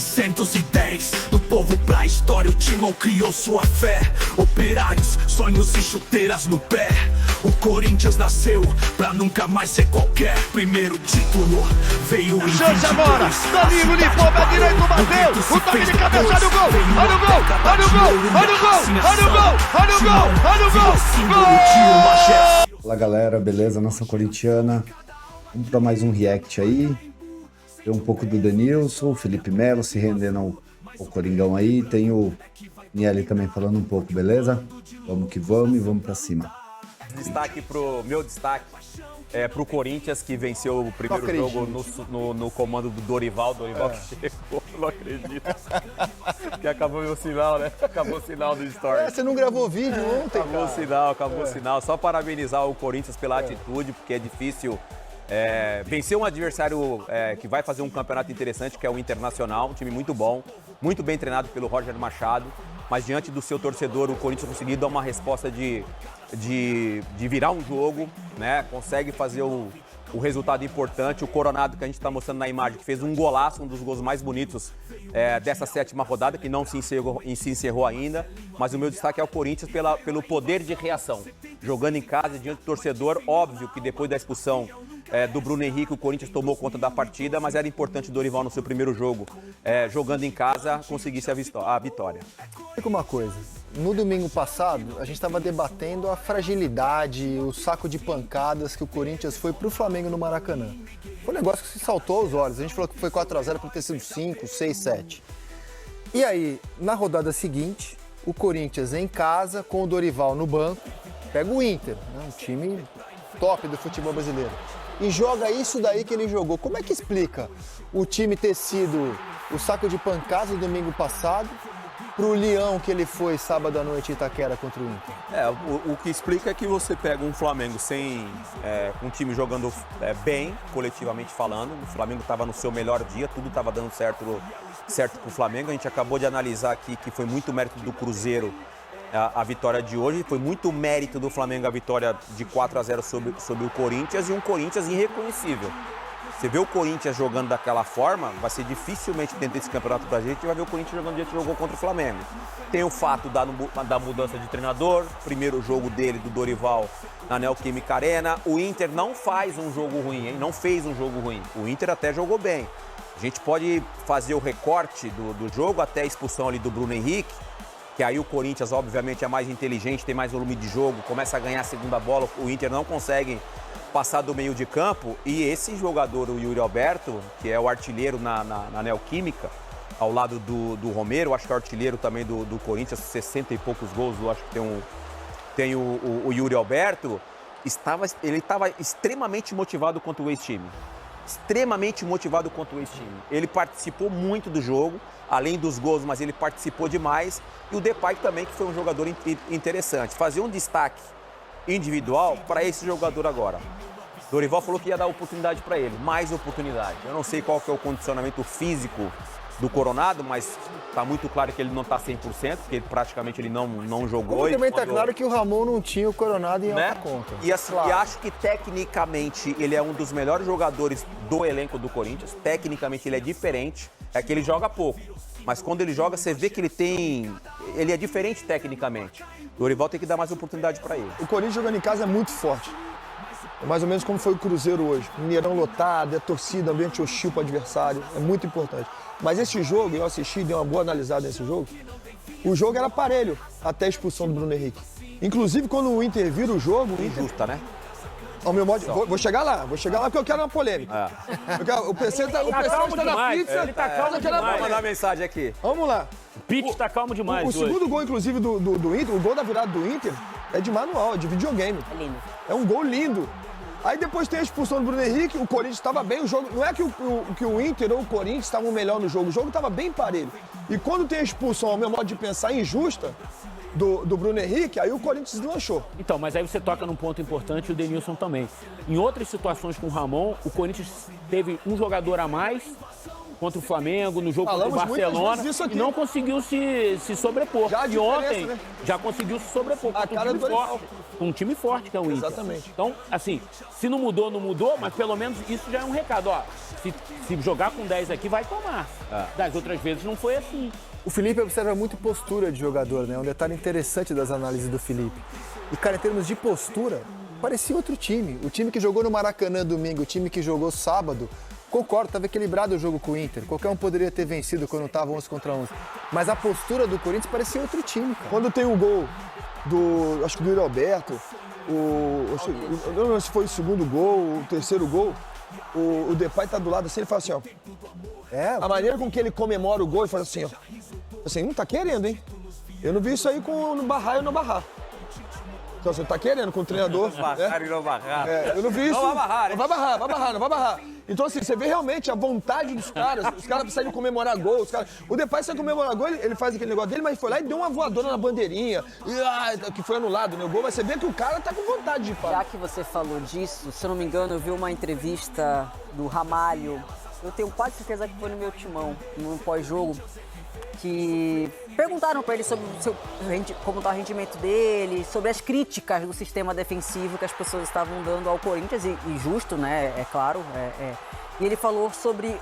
1910, do povo pra história o Timão criou sua fé. Operários, sonhos e chuteiras no pé. O Corinthians nasceu pra nunca mais ser qualquer. Primeiro título veio em 22. Chance agora, Danilo limpou, pé direito, bateu. O toque de cabeça, olha o gol, olha o gol, olha o gol, olha o gol, olha o gol, olha o gol, olha o gol. Fala galera, beleza? Nação corintiana. Vamos para mais um react aí. Tem um pouco do Denilson, o Felipe Melo se rendendo ao Coringão aí. Tem o Nieli também falando um pouco, beleza? Vamos que vamos e vamos para cima. Destaque meu destaque é pro Corinthians, que venceu o primeiro jogo no comando do Dorival. Dorival que chegou, não acredito. Que acabou meu sinal, né? Acabou o sinal do Story. Você não gravou vídeo ontem, Acabou o sinal. Só parabenizar o Corinthians pela atitude, porque é difícil vencer um adversário que vai fazer um campeonato interessante, que é o Internacional. Um time muito bom, muito bem treinado pelo Roger Machado. Mas diante do seu torcedor, o Corinthians conseguiu dar uma resposta de virar um jogo, né? Consegue fazer o resultado importante. O Coronado, que a gente está mostrando na imagem, que fez um golaço, um dos gols mais bonitos dessa 7ª rodada, que não se encerrou ainda. Mas o meu destaque é o Corinthians pelo poder de reação. Jogando em casa, diante do torcedor, óbvio que depois da expulsão do Bruno Henrique, o Corinthians tomou conta da partida, mas era importante o Dorival, no seu primeiro jogo, jogando em casa, conseguisse a vitória. Fica uma coisa, no domingo passado, a gente estava debatendo a fragilidade, o saco de pancadas que o Corinthians foi pro Flamengo no Maracanã. Foi um negócio que se saltou aos olhos, a gente falou que foi 4-0 para ter sido 5, 6, 7. E aí, na rodada seguinte, o Corinthians em casa, com o Dorival no banco, pega o Inter, né, um time top do futebol brasileiro. E joga isso daí que ele jogou. Como é que explica o time ter sido o saco de pancadas do domingo passado pro Leão que ele foi sábado à noite em Itaquera contra o Inter? O que explica é que você pega um Flamengo um time jogando bem, coletivamente falando. O Flamengo estava no seu melhor dia, tudo estava dando certo pro Flamengo. A gente acabou de analisar aqui que foi muito mérito do Cruzeiro a vitória de hoje. Foi muito mérito do Flamengo a vitória de 4-0 sobre o Corinthians, e um Corinthians irreconhecível. Você vê o Corinthians jogando daquela forma, vai ser dificilmente dentro desse campeonato pra gente, vai ver o Corinthians jogando do jeito que jogou contra o Flamengo. Tem o fato da mudança de treinador, primeiro jogo dele, do Dorival, na Neoquímica Arena. O Inter não faz um jogo ruim, hein? Não fez um jogo ruim. O Inter até jogou bem. A gente pode fazer o recorte do jogo até a expulsão ali do Bruno Henrique, que aí o Corinthians, obviamente, é mais inteligente, tem mais volume de jogo, começa a ganhar a segunda bola, o Inter não consegue passar do meio de campo, e esse jogador, o Yuri Alberto, que é o artilheiro na Neoquímica, ao lado do Romero, acho que é o artilheiro também do Corinthians, 60 e poucos gols, eu acho que tem o Yuri Alberto, ele estava extremamente motivado contra o ex-time. Extremamente motivado contra o ex-time. Ele participou muito do jogo, além dos gols, mas ele participou demais. E o Depay também, que foi um jogador interessante. Fazer um destaque individual para esse jogador agora. Dorival falou que ia dar oportunidade para ele, mais oportunidade. Eu não sei qual que é o condicionamento físico do Coronado, mas tá muito claro que ele não tá 100%, porque praticamente ele não jogou. Como também tá claro que o Ramon não tinha o Coronado em alta conta. E assim, e acho que tecnicamente ele é um dos melhores jogadores do elenco do Corinthians. Tecnicamente ele é diferente, é que ele joga pouco. Mas quando ele joga, você vê que ele é diferente tecnicamente. O Dorival tem que dar mais oportunidade para ele. O Corinthians jogando em casa é muito forte. É mais ou menos como foi o Cruzeiro hoje. Mineirão lotado, é torcida, ambiente hostil para o adversário. É muito importante. Mas esse jogo, eu assisti, dei uma boa analisada nesse jogo, o jogo era parelho até a expulsão do Bruno Henrique. Inclusive, quando o Inter vira o jogo... Injusta, né? Ao meu modo, vou chegar lá porque eu quero uma polêmica. O PC está na pizza. Ele tá calmo demais. Vou mandar uma mensagem aqui. Vamos lá. O Pete tá calmo demais O hoje. segundo gol, inclusive, do Inter, o gol da virada do Inter, é de manual, é de videogame. É lindo. É um gol lindo. Aí depois tem a expulsão do Bruno Henrique, o Corinthians estava bem, o jogo... Não é que o Inter ou o Corinthians estavam melhor no jogo, o jogo estava bem parelho. E quando tem a expulsão, ao meu modo de pensar, injusta, do Bruno Henrique, aí o Corinthians deslanchou. Então, mas aí você toca num ponto importante e o Denilson também. Em outras situações com o Ramon, o Corinthians teve um jogador a mais contra o Flamengo, no jogo Falamos contra o muitas Barcelona, vezes isso aqui. e não conseguiu se sobrepor. Já a e diferença, ontem né? já conseguiu se sobrepor A contra cara um time do Dorival. forte. Um time forte que é o Inter. Exatamente. Então, assim, se não mudou, não mudou, mas pelo menos isso já é um recado. Ó, se jogar com 10 aqui, vai tomar. Das outras vezes não foi assim. O Felipe observa muito postura de jogador, né? Um detalhe interessante das análises do Felipe. E, cara, em termos de postura, parecia outro time. O time que jogou no Maracanã domingo, o time que jogou sábado, concordo, estava equilibrado o jogo com o Inter. Qualquer um poderia ter vencido quando estava 11 contra 11. Mas a postura do Corinthians parecia outro time, cara. Quando tem um gol acho que do Yuri Alberto, eu não lembro se foi o segundo gol, o terceiro gol, o Depay tá do lado assim, ele fala assim, ó. A maneira com que ele comemora o gol, ele fala assim, ó. Assim, não tá querendo, hein? Eu não vi isso aí no barrar ou no barrar. Então, você tá querendo com o treinador. Barrar e não barrar. Eu não vi isso. Não vai barrar, né? Não vai barrar. Então, assim, você vê realmente a vontade dos caras. Os caras precisam comemorar gol. O Depay, se comemorar gol, ele faz aquele negócio dele, mas foi lá e deu uma voadora na bandeirinha. Que foi anulado, né? O gol. Mas você vê que o cara tá com vontade de falar. Já que você falou disso, se eu não me engano, eu vi uma entrevista do Ramalho. Eu tenho quase certeza que foi no meu timão, no pós-jogo, que perguntaram para ele sobre como está o rendimento dele, sobre as críticas do sistema defensivo que as pessoas estavam dando ao Corinthians, e justo, né, é claro. E ele falou sobre,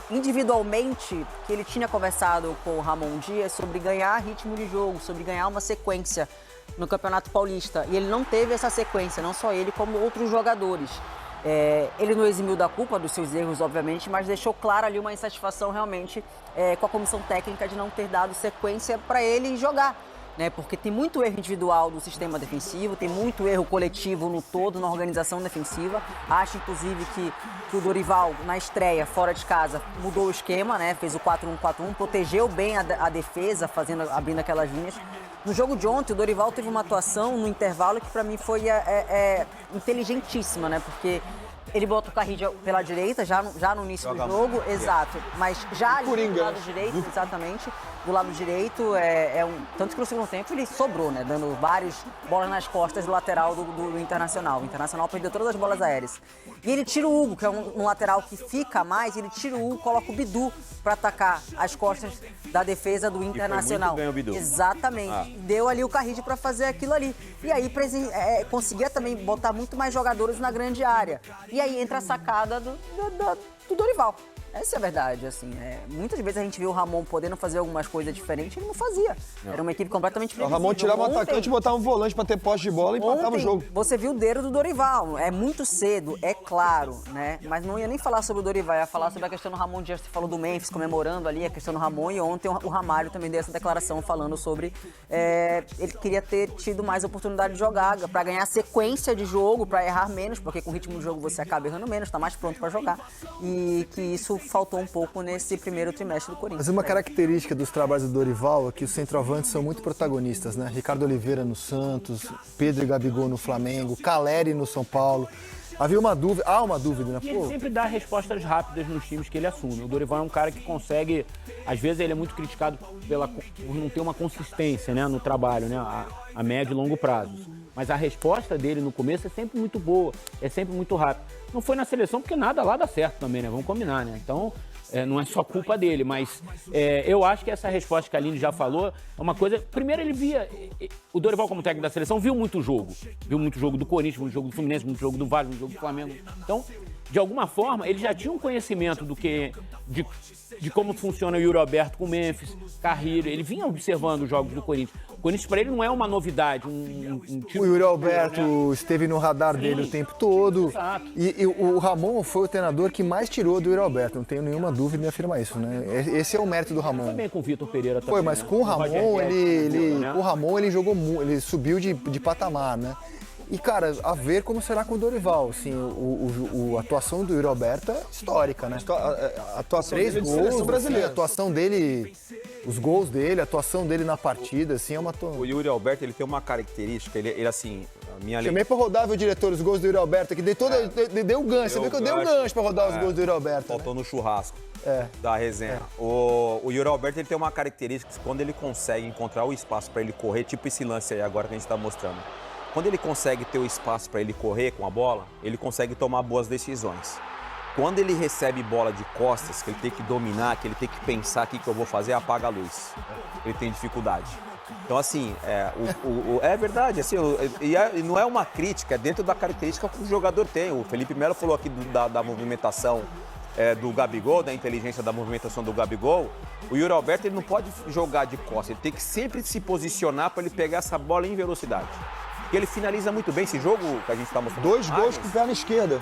individualmente, que ele tinha conversado com o Ramon Dias sobre ganhar ritmo de jogo, sobre ganhar uma sequência no Campeonato Paulista. E ele não teve essa sequência, não só ele, como outros jogadores. Ele não eximiu da culpa dos seus erros, obviamente, mas deixou clara ali uma insatisfação realmente com a comissão técnica de não ter dado sequência para ele jogar, né? Porque tem muito erro individual do sistema defensivo, tem muito erro coletivo no todo, na organização defensiva. Acho, inclusive, que o Dorival, na estreia, fora de casa, mudou o esquema, né? Fez o 4-1-4-1, protegeu bem a defesa, abrindo aquelas linhas. No jogo de ontem, o Dorival teve uma atuação no intervalo que para mim foi inteligentíssima, né? Porque ele bota o Carrillo pela direita, já no início do jogo, exato. Mas já ali do lado direito, exatamente, do lado direito, tanto que no segundo tempo ele sobrou, né? Dando várias bolas nas costas do lateral do Internacional. O Internacional perdeu todas as bolas aéreas. E ele tira o Hugo, que é um lateral que fica mais, ele tira o Hugo, coloca o Bidu para atacar as costas da defesa do Internacional. E foi muito bem o Bidu. Exatamente. Deu ali o Carrillo para fazer aquilo ali. E aí conseguia também botar muito mais jogadores na grande área. E aí entra a sacada do Dorival. Essa é a verdade, assim. Muitas vezes a gente viu o Ramon podendo fazer algumas coisas diferentes, ele não fazia. Era uma equipe completamente O previsível. Ramon tirava o atacante, botava um volante pra ter posse de bola e empatava o jogo. Você viu o dedo do Dorival. É muito cedo, é claro, né? Mas não ia nem falar sobre o Dorival, ia falar sobre a questão do Ramon Dias. Você falou do Memphis comemorando ali a questão do Ramon, e ontem o Ramalho também deu essa declaração falando sobre ele queria ter tido mais oportunidade de jogar, pra ganhar sequência de jogo, pra errar menos, porque com o ritmo de jogo você acaba errando menos, tá mais pronto pra jogar. E que isso faltou um pouco nesse primeiro trimestre do Corinthians. Mas uma característica dos trabalhos do Dorival é que os centroavantes são muito protagonistas, né? Ricardo Oliveira no Santos, Pedro e Gabigol no Flamengo, Caleri no São Paulo. Há uma dúvida, né? E ele sempre dá respostas rápidas nos times que ele assume. O Dorival é um cara que consegue, às vezes ele é muito criticado por não ter uma consistência, né, no trabalho, né, a médio e longo prazo. Mas a resposta dele no começo é sempre muito boa, é sempre muito rápida. Não foi na seleção porque nada lá dá certo também, né? Vamos combinar, né? Então, não é só culpa dele, mas eu acho que essa resposta que a Aline já falou é uma coisa... Primeiro ele via... O Dorival, como técnico da seleção, viu muito jogo. Viu muito jogo do Corinthians, muito jogo do Fluminense, muito jogo do Vasco, muito jogo do Flamengo. Então, de alguma forma, ele já tinha um conhecimento de como funciona o Yuri Alberto com o Memphis, Carrillo. Ele vinha observando os jogos do Corinthians. O Corinthians, para ele, não é uma novidade. O Yuri Alberto esteve no radar dele o tempo todo. Exato. E o Ramon foi o treinador que mais tirou do Yuri Alberto. Não tenho nenhuma dúvida em afirmar isso, né? Esse é o mérito do Ramon. Também com o Vitor Pereira também. Foi, mas com o Ramon, ele jogou muito, ele subiu de patamar, né? E, cara, a ver como será com o Dorival. Assim, a atuação do Yuri Alberto é histórica, né? A atuação 3 dele de gols, seleção brasileira. a atuação dele, os gols dele, a atuação dele na partida, assim, é uma... O Yuri Alberto, ele tem uma característica, ele assim, a minha... Chamei pra rodar, viu, diretor, os gols do Yuri Alberto, que deu um gancho. Você viu que eu dei um gancho pra rodar os gols do Yuri Alberto. Faltou no churrasco É. da resenha. O Yuri Alberto, ele tem uma característica, quando ele consegue encontrar o espaço para ele correr, tipo esse lance aí agora que a gente tá mostrando. Quando ele consegue ter o espaço para ele correr com a bola, ele consegue tomar boas decisões. quando ele recebe bola de costas, que ele tem que dominar, que ele tem que pensar o que eu vou fazer, apaga a luz. Ele tem dificuldade. Então, assim, é verdade, assim, e não é uma crítica, é dentro da característica que o jogador tem. O Felipe Melo falou aqui da movimentação do Gabigol, da inteligência da movimentação do Gabigol. O Yuri Alberto, ele não pode jogar de costas, ele tem que sempre se posicionar para ele pegar essa bola em velocidade. Porque ele finaliza muito bem esse jogo que a gente está mostrando. 2 gols com perna esquerda.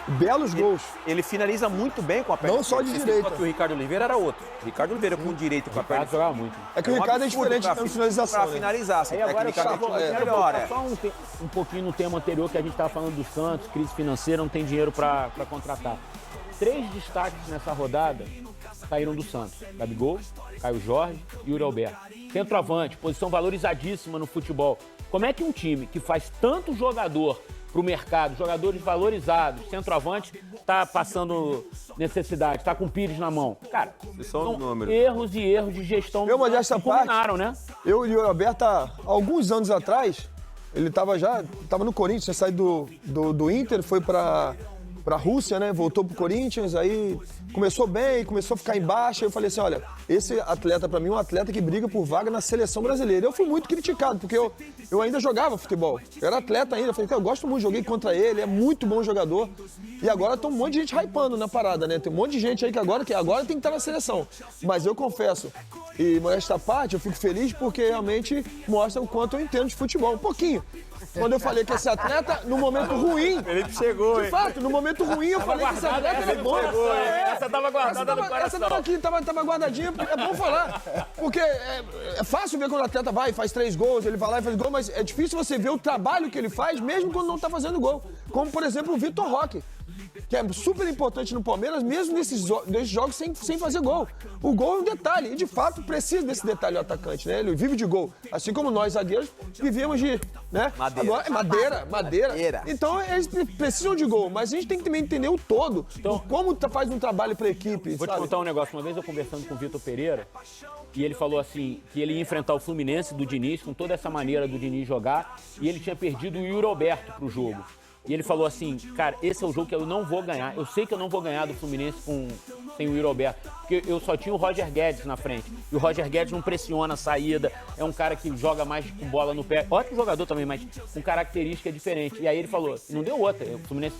Belos gols. Ele finaliza muito bem com a perna. Não só de direita. Que o Ricardo Oliveira era outro. O Ricardo Oliveira com direito com a perna. jogava muito. É que o Ricardo é diferente de finalização. Para finalizar, assim, E agora eu tecnicamente quero melhor. voltar só um pouquinho no tema anterior que a gente estava falando do Santos, crise financeira, não tem dinheiro para contratar. 3 destaques nessa rodada saíram do Santos. Gabigol, Caio Jorge e Yuri Alberto. Centroavante, posição valorizadíssima no futebol. Como é que um time que faz tanto jogador para o mercado, jogadores valorizados, centroavante, está passando necessidade, está com o Pires na mão? Cara, são erros e erros de gestão Eu, mas essa que combinaram, né? Eu e o Alberto, há alguns anos atrás, ele estava no Corinthians, tinha saído do Inter, foi para a Rússia, né? Voltou pro Corinthians, aí começou bem, começou a ficar em baixa. Eu falei assim, olha, esse atleta para mim é um atleta que briga por vaga na seleção brasileira. Eu fui muito criticado, porque eu ainda jogava futebol. Eu era atleta ainda, eu falei, eu gosto muito, joguei contra ele, é muito bom jogador. E agora tem um monte de gente hypando na parada, né? Tem um monte de gente aí que agora tem que estar na seleção. Mas eu confesso, e esta parte eu fico feliz porque realmente mostra o quanto eu entendo de futebol, um pouquinho. Quando eu falei que esse atleta, no momento ruim... Felipe chegou, de fato, no momento ruim eu falei que esse atleta era bom. Essa tava guardada no coração. Essa tava aqui, tava guardadinha, porque é bom falar. Porque é fácil ver quando o atleta vai e faz 3 gols, ele vai lá e faz gol, mas é difícil você ver o trabalho que ele faz, mesmo quando não tá fazendo gol. Como, por exemplo, o Vitor Roque, que é super importante no Palmeiras, mesmo nesses jogos sem fazer gol. O gol é um detalhe, e de fato precisa desse detalhe o atacante, né? Ele vive de gol. Assim como nós, zagueiros, vivemos de... Né? Madeira. Agora, madeira. Então eles precisam de gol, mas a gente tem que também entender o todo. Então, como faz um trabalho pra equipe, Vou te contar um negócio. Uma vez eu conversando com o Vitor Pereira, e ele falou assim, que ele ia enfrentar o Fluminense do Diniz, com toda essa maneira do Diniz jogar, e ele tinha perdido o Yuri Alberto pro jogo. E ele falou assim, cara, esse é o jogo que eu não vou ganhar. Eu sei que eu não vou ganhar do Fluminense sem o Yuri Alberto, porque eu só tinha o Roger Guedes na frente. E o Roger Guedes não pressiona a saída, é um cara que joga mais com bola no pé. Ótimo jogador também, mas com característica diferente. E aí ele falou, não deu outra. O Fluminense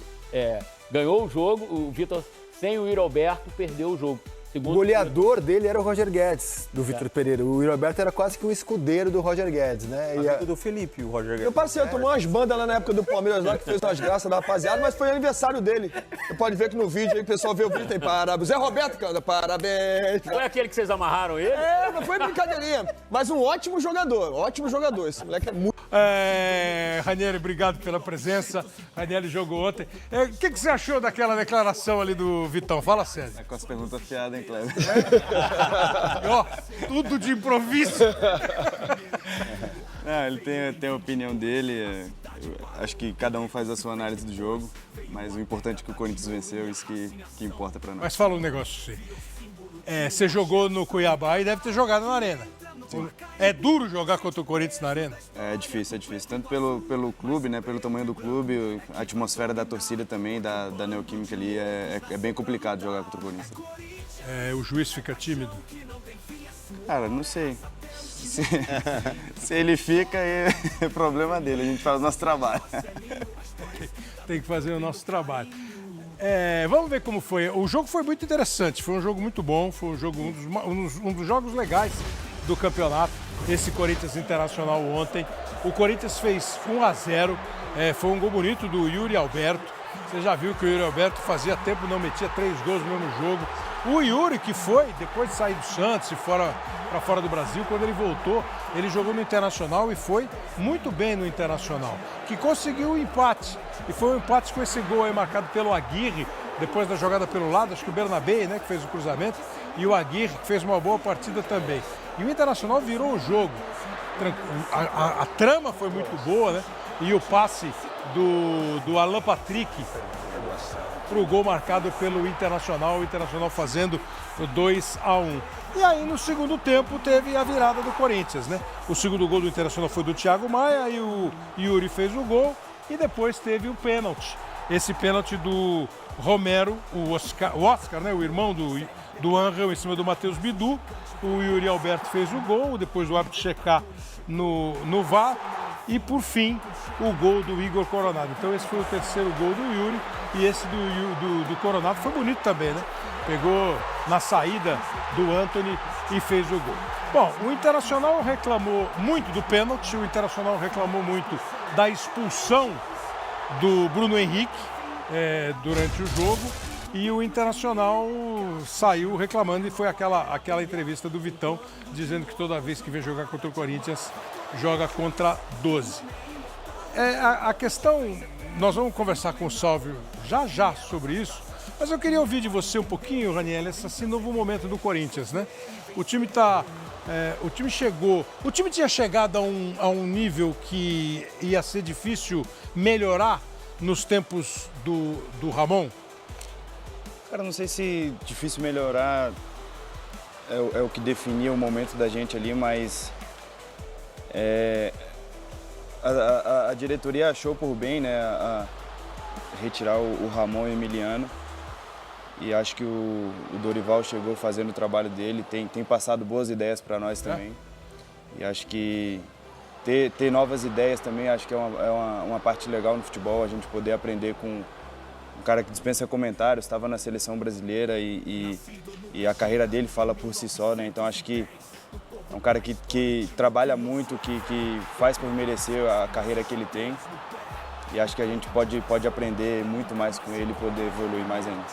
ganhou o jogo, o Vitor, sem o Yuri Alberto, perdeu o jogo. O goleador dele era o Roger Guedes, do Vitor Pereira. O Yuri Alberto era quase que um escudeiro do Roger Guedes, né? Amigo do Felipe, o Roger Guedes. Meu parceiro tomou umas bandas lá na época do Palmeiras, lá que fez umas graças da rapaziada, mas foi aniversário dele. Você pode ver que no vídeo aí, o pessoal vê o vídeo, tem parabéns. Zé Roberto canta, parabéns. Foi aquele que vocês amarraram ele? Não foi brincadeirinha. Mas um ótimo jogador. Esse moleque é muito... Ranieri, obrigado pela presença. Ranieri jogou ontem. O que você achou daquela declaração ali do Vitão? Fala sério. Com as perguntas fiadas, hein, Cleber? Ó, tudo de improviso. Não, ele tem a opinião dele. Eu acho que cada um faz a sua análise do jogo, mas o importante é que o Corinthians venceu, isso que importa pra nós. Mas fala um negócio assim. Você jogou no Cuiabá e deve ter jogado na Arena. Sim. É duro jogar contra o Corinthians na Arena? É difícil. Tanto pelo clube, né, pelo tamanho do clube, a atmosfera da torcida também, da Neoquímica ali, é bem complicado jogar contra o Corinthians. O juiz fica tímido? Cara, não sei. Se ele fica, é problema dele, a gente faz o nosso trabalho. Tem que fazer o nosso trabalho. Vamos ver como foi. O jogo foi muito interessante, foi um jogo muito bom, foi um dos jogos legais do campeonato, esse Corinthians Internacional ontem. O Corinthians fez 1-0, foi um gol bonito do Yuri Alberto. Você já viu que o Yuri Alberto fazia tempo não metia 3 gols no mesmo jogo. O Yuri, que foi, depois de sair do Santos e para fora do Brasil, quando ele voltou, ele jogou no Internacional e foi muito bem no Internacional, que conseguiu o empate. E foi um empate com esse gol aí marcado pelo Aguirre, depois da jogada pelo lado, acho que o Bernabé, né, que fez o cruzamento, e o Aguirre, que fez uma boa partida também. E o Internacional virou o jogo. A trama foi muito boa, né? E o passe do Alan Patrick para o gol marcado pelo Internacional, o Internacional fazendo o 2-1. E aí no segundo tempo teve a virada do Corinthians, né? O segundo gol do Internacional foi do Thiago Maia, aí o Yuri fez o gol e depois teve o pênalti esse pênalti do Romero, o Oscar, né, o irmão do Angel, em cima do Matheus Bidu. O Yuri Alberto fez o gol, depois do árbitro checar no VAR. E, por fim, o gol do Igor Coronado. Então, esse foi o terceiro gol do Yuri. E esse do Coronado foi bonito também, né? Pegou na saída do Antony e fez o gol. Bom, o Internacional reclamou muito do pênalti, o Internacional reclamou muito da expulsão do Bruno Henrique durante o jogo. E o Internacional saiu reclamando e foi aquela entrevista do Vitão dizendo que toda vez que vem jogar contra o Corinthians, joga contra 12. A questão, nós vamos conversar com o Salvio já sobre isso, mas eu queria ouvir de você um pouquinho, Raniel, esse novo momento do Corinthians, né? O time tinha chegado a um nível que ia ser difícil melhorar nos tempos do Ramon? Cara, não sei se difícil melhorar é o que definia o momento da gente ali, mas a diretoria achou por bem, né, a retirar o Ramon e o Emiliano. E acho que o Dorival chegou fazendo o trabalho dele, tem passado boas ideias para nós também. E acho que ter novas ideias também, acho que é uma parte legal no futebol, a gente poder aprender com um cara que dispensa comentários, estava na seleção brasileira e a carreira dele fala por si só, né? Então acho que é um cara que trabalha muito, que faz por merecer a carreira que ele tem. E acho que a gente pode aprender muito mais com ele e poder evoluir mais ainda.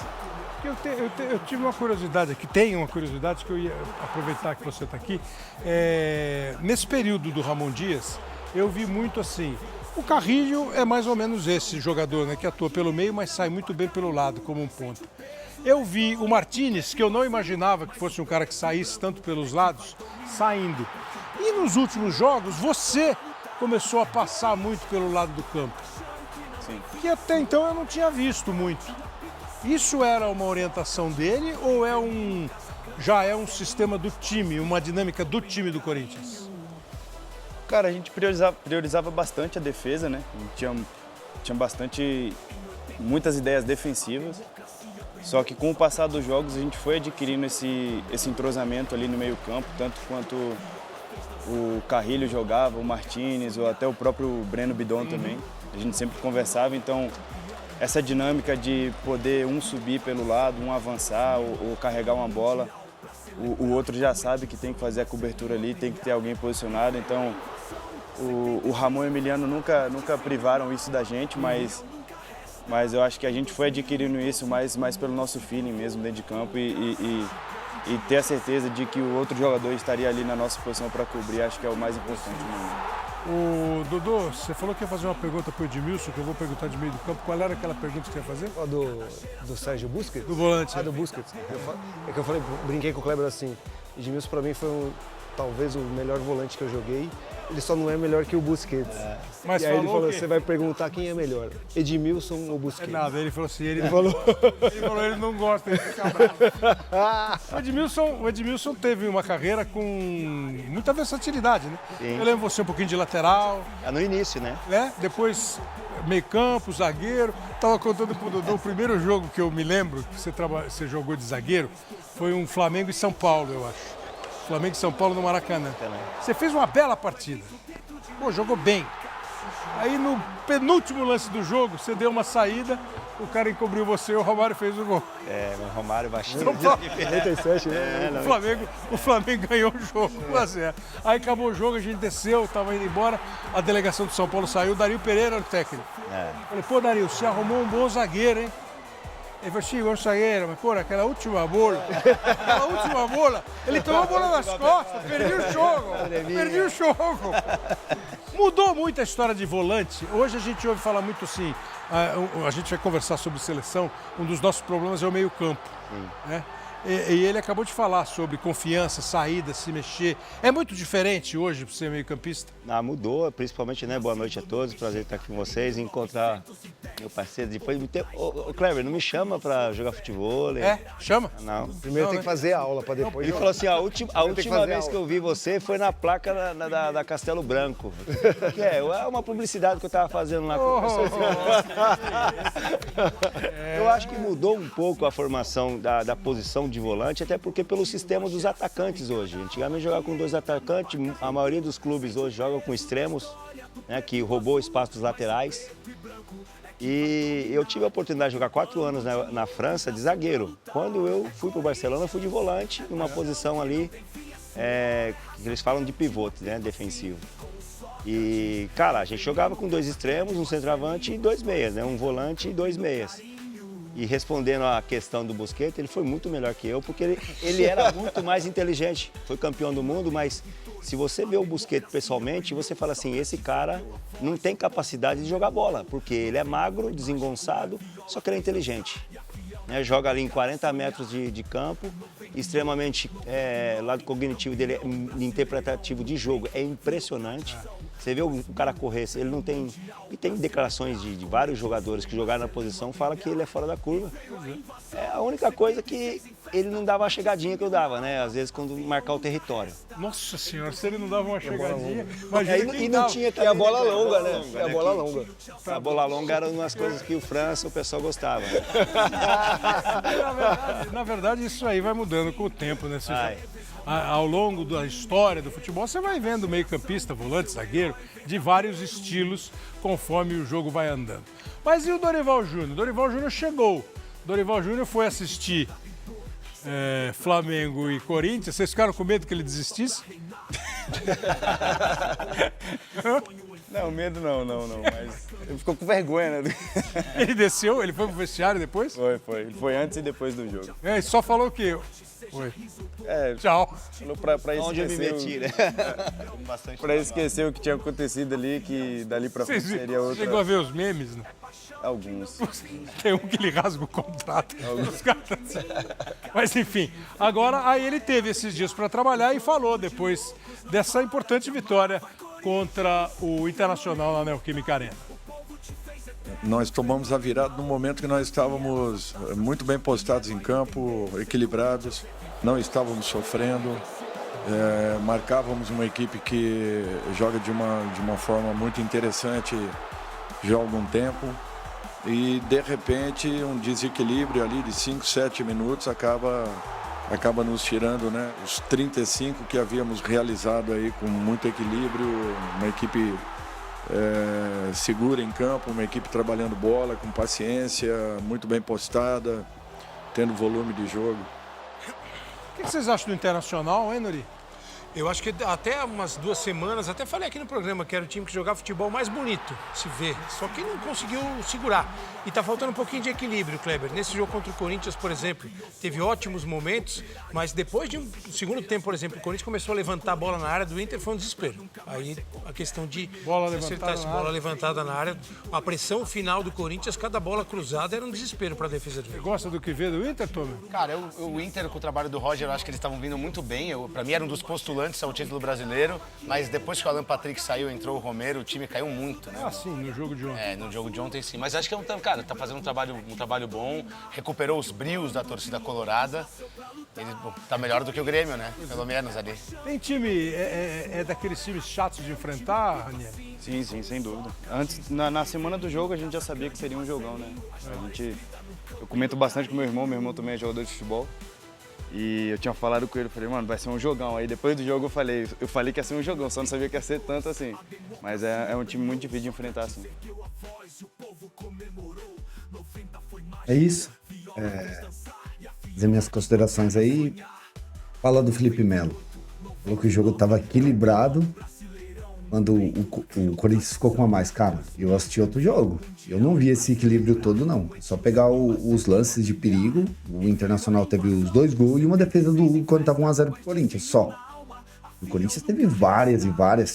Eu tive uma curiosidade aqui, tenho uma curiosidade que eu ia aproveitar que você está aqui. Nesse período do Ramon Dias, eu vi muito assim, o Carrilho é mais ou menos esse jogador, né, que atua pelo meio, mas sai muito bem pelo lado, como um ponta. Eu vi o Martínez, que eu não imaginava que fosse um cara que saísse tanto pelos lados, saindo. E nos últimos jogos, você começou a passar muito pelo lado do campo. Sim. Que até então eu não tinha visto muito. Isso era uma orientação dele ou já é um sistema do time, uma dinâmica do time do Corinthians? Cara, a gente priorizava bastante a defesa, né? A gente tinha muitas ideias defensivas. Só que com o passar dos jogos a gente foi adquirindo esse entrosamento ali no meio campo, tanto quanto o Carrilho jogava, o Martínez ou até o próprio Breno Bidon também. A gente sempre conversava, então essa dinâmica de poder um subir pelo lado, um avançar ou carregar uma bola, o outro já sabe que tem que fazer a cobertura ali, tem que ter alguém posicionado. Então o Ramon e o Emiliano nunca privaram isso da gente, mas eu acho que a gente foi adquirindo isso mais pelo nosso feeling mesmo dentro de campo e ter a certeza de que o outro jogador estaria ali na nossa posição para cobrir, acho que é o mais importante mesmo. O Dodô, você falou que ia fazer uma pergunta para o Edmilson, que eu vou perguntar de meio do campo. Qual era aquela pergunta que você ia fazer? Do Sérgio Busquets? Do volante. Do Busquets. Eu falei, brinquei com o Kleber assim, Edmilson para mim foi talvez o melhor volante que eu joguei. Ele só não é melhor que o Busquets. Mas e aí ele falou, que... você vai perguntar quem é melhor, Edmilson ou Busquets? Nada, ele falou assim, ele ele não gosta, ele fica bravo. O Edmilson teve uma carreira com muita versatilidade, né? Sim. Eu lembro você um pouquinho de lateral. No início, né? Depois meio campo, zagueiro. Tava contando pro Dodô, o primeiro jogo que eu me lembro, que você jogou de zagueiro, foi um Flamengo e São Paulo, eu acho. Flamengo e São Paulo no Maracanã. Você fez uma bela partida. Pô, jogou bem. Aí no penúltimo lance do jogo, você deu uma saída, o cara encobriu você e o Romário fez o gol. O Romário baixou. 97, né? O Flamengo ganhou o jogo, 1-0. Aí acabou o jogo, a gente desceu, tava indo embora, a delegação de São Paulo saiu, o Dario Pereira era o técnico. Falei, pô, Dario, você arrumou um bom zagueiro, hein? Ele falou, sim, bom zagueiro, mas pô, aquela última bola, ele tomou a bola nas costas, perdeu o jogo. Mudou muito a história de volante. Hoje a gente ouve falar muito assim, a gente vai conversar sobre seleção, um dos nossos problemas é o meio campo. Né? E ele acabou de falar sobre confiança, saída, se mexer. É muito diferente hoje para ser meio campista? Mudou, principalmente, né? Boa noite a todos, prazer estar aqui com vocês e encontrar Meu parceiro, depois de tempo. Ô, Kleber, não me chama pra jogar futebol. Chama? Não. Primeiro tem que fazer aula pra depois. Ele falou assim: a última fazer vez aula. que eu vi você foi na placa da Castelo Branco. Que é uma publicidade que eu tava fazendo lá com o pessoal. Eu acho que mudou um pouco a formação da posição de volante, até porque pelo sistema dos atacantes hoje. Antigamente jogava com 2 atacantes, a maioria dos clubes hoje joga com extremos, né, que roubou o espaço dos laterais. E eu tive a oportunidade de jogar 4 anos na França de zagueiro. Quando eu fui para o Barcelona, eu fui de volante, numa posição ali que eles falam de pivote, né, defensivo. E, cara, a gente jogava com 2 extremos, um centroavante e 2 meias, né, um volante e 2 meias. E respondendo à questão do Busquets, ele foi muito melhor que eu, porque ele era muito mais inteligente. Foi campeão do mundo, mas se você vê o Busquets pessoalmente, você fala assim, esse cara não tem capacidade de jogar bola, porque ele é magro, desengonçado, só que ele é inteligente. Né? Joga ali em 40 metros de campo, extremamente, lado cognitivo dele, interpretativo de jogo, é impressionante. Você vê o cara correr, ele não tem... E tem declarações de vários jogadores que jogaram na posição, fala que ele é fora da curva. É a única coisa que ele não dava a chegadinha que eu dava, né? Às vezes quando marcar o território. Nossa senhora, se ele não dava uma chegadinha... Imagina E não tinha É a bola longa, né? É a bola longa. A bola longa era uma das coisas que o França, o pessoal gostava. Na verdade, isso aí vai mudando com o tempo, né? Ao longo da história do futebol, você vai vendo meio-campista, volante, zagueiro, de vários estilos, conforme o jogo vai andando. Mas e o Dorival Júnior? Dorival Júnior chegou. Dorival Júnior foi assistir Flamengo e Corinthians. Vocês ficaram com medo que ele desistisse? Não, medo não, mas ele ficou com vergonha, né? Ele desceu? Ele foi pro vestiário depois? Foi. Ele foi antes e depois do jogo. E só falou o quê? Oi. Tchau. Falou pra Onde eu me esquecer meti, né? pra esquecer o que tinha acontecido ali, que dali pra frente seria outra... Chegou a ver os memes, né? Alguns. Tem um que ele rasga o contrato. Os caras... Mas enfim, agora aí ele teve esses dias para trabalhar e falou depois dessa importante vitória contra o Internacional na Neoquímica Arena. Nós tomamos a virada no momento que nós estávamos muito bem postados em campo, equilibrados, não estávamos sofrendo, marcávamos uma equipe que joga de uma forma muito interessante já há algum tempo e de repente um desequilíbrio ali de 5, 7 minutos acaba nos tirando, né, os 35 que havíamos realizado aí com muito equilíbrio, uma equipe segura em campo, uma equipe trabalhando bola com paciência, muito bem postada, tendo volume de jogo. O que vocês acham do Internacional, hein, Nori? Eu acho que até umas 2 semanas, até falei aqui no programa que era o time que jogava futebol mais bonito, se vê. Só que não conseguiu segurar. E tá faltando um pouquinho de equilíbrio, Kleber. Nesse jogo contra o Corinthians, por exemplo, teve ótimos momentos, mas depois de um segundo tempo, por exemplo, o Corinthians começou a levantar a bola na área do Inter, foi um desespero. Aí a questão de bola levantada na área, a pressão final do Corinthians, cada bola cruzada era um desespero para a defesa do Inter. Você gosta do que vê do Inter, Tommy? Cara, o Inter, com o trabalho do Roger, eu acho que eles estavam vindo muito bem. Pra mim, era um dos postulantes ao título brasileiro, mas depois que o Alan Patrick saiu, entrou o Romero, o time caiu muito, né? Ah, sim, no jogo de ontem. No jogo de ontem, sim. Mas acho que cara, tá fazendo um trabalho bom, recuperou os brios da torcida colorada. Ele tá melhor do que o Grêmio, né? Pelo menos ali. Tem time, daqueles times chatos de enfrentar, Raniel? Sim, sem dúvida. Antes, na semana do jogo, a gente já sabia que seria um jogão, né? Eu comento bastante com meu irmão também é jogador de futebol. E eu tinha falado com ele, falei, mano, vai ser um jogão. Aí depois do jogo eu falei que ia ser um jogão, só não sabia que ia ser tanto assim. Mas é um time muito difícil de enfrentar assim. É isso. Fazer minhas considerações aí. Fala do Felipe Melo. Falou que o jogo estava equilibrado quando o Corinthians ficou com a mais. Cara, eu assisti outro jogo. Eu não vi esse equilíbrio todo, não. Só pegar os lances de perigo. O Internacional teve os 2 gols e uma defesa do Hugo quando estava 1-0 pro Corinthians, só. O Corinthians teve várias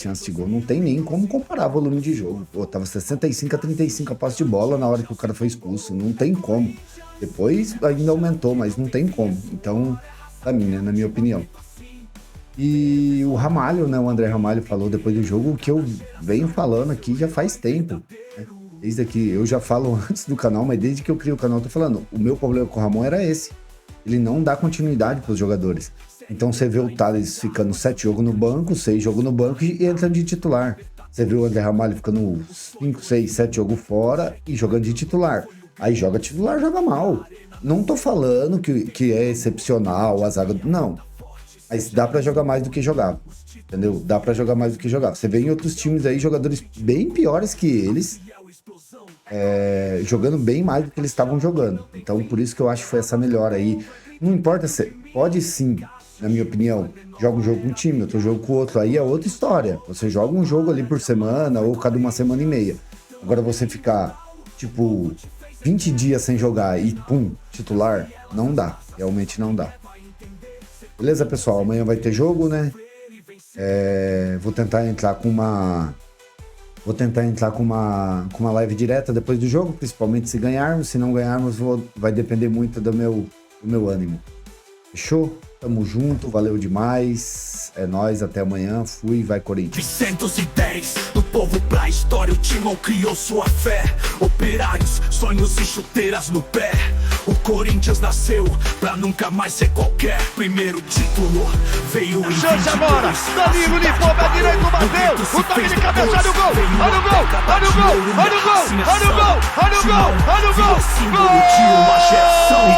chances de gol. Não tem nem como comparar volume de jogo. Pô, tava 65-35 a posse de bola na hora que o cara foi expulso. Não tem como. Depois ainda aumentou, mas não tem como. Então, pra mim, né, na minha opinião. E o Ramalho, né, o André Ramalho falou depois do jogo o que eu venho falando aqui já faz tempo. Né? Desde que eu já falo antes do canal, mas desde que eu criei o canal, eu tô falando, o meu problema com o Ramon era esse. Ele não dá continuidade pros jogadores. Então você vê o Thales ficando 7 jogos no banco, 6 jogos no banco e entrando de titular. Você vê o André Ramalho ficando 5, 6, 7 jogos fora e jogando de titular. Aí joga titular, joga mal. Não tô falando que é excepcional a zaga. Não. Mas dá pra jogar mais do que jogava. Entendeu? Dá pra jogar mais do que jogava. Você vê em outros times aí jogadores bem piores que eles, jogando bem mais do que eles estavam jogando. Então por isso que eu acho que foi essa melhora aí. Não importa se... Pode sim, na minha opinião, joga um jogo com um time, outro jogo com outro. Aí é outra história. Você joga um jogo ali por semana ou cada uma semana e meia. Agora você ficar, tipo... 20 dias sem jogar e pum, titular, não dá. Realmente não dá. Beleza, pessoal? Amanhã vai ter jogo, né? Vou tentar entrar com uma live direta depois do jogo, principalmente se ganharmos. Se não ganharmos, vai depender muito do meu ânimo. Fechou? Tamo junto, valeu demais. É nóis, até amanhã. Fui, vai Corinthians. 910, do povo pra história, o Timão criou sua fé. Operários, sonhos e chuteiras no pé. O Corinthians nasceu pra nunca mais ser qualquer. Primeiro título veio em 22. Chance agora, Danilo limpou, pé direito, bateu. O toque de cabeça, olha o gol, olha o gol, olha o gol, olha o gol, olha o gol, olha o gol, olha o gol, olha o gol. Símbolo de uma geração.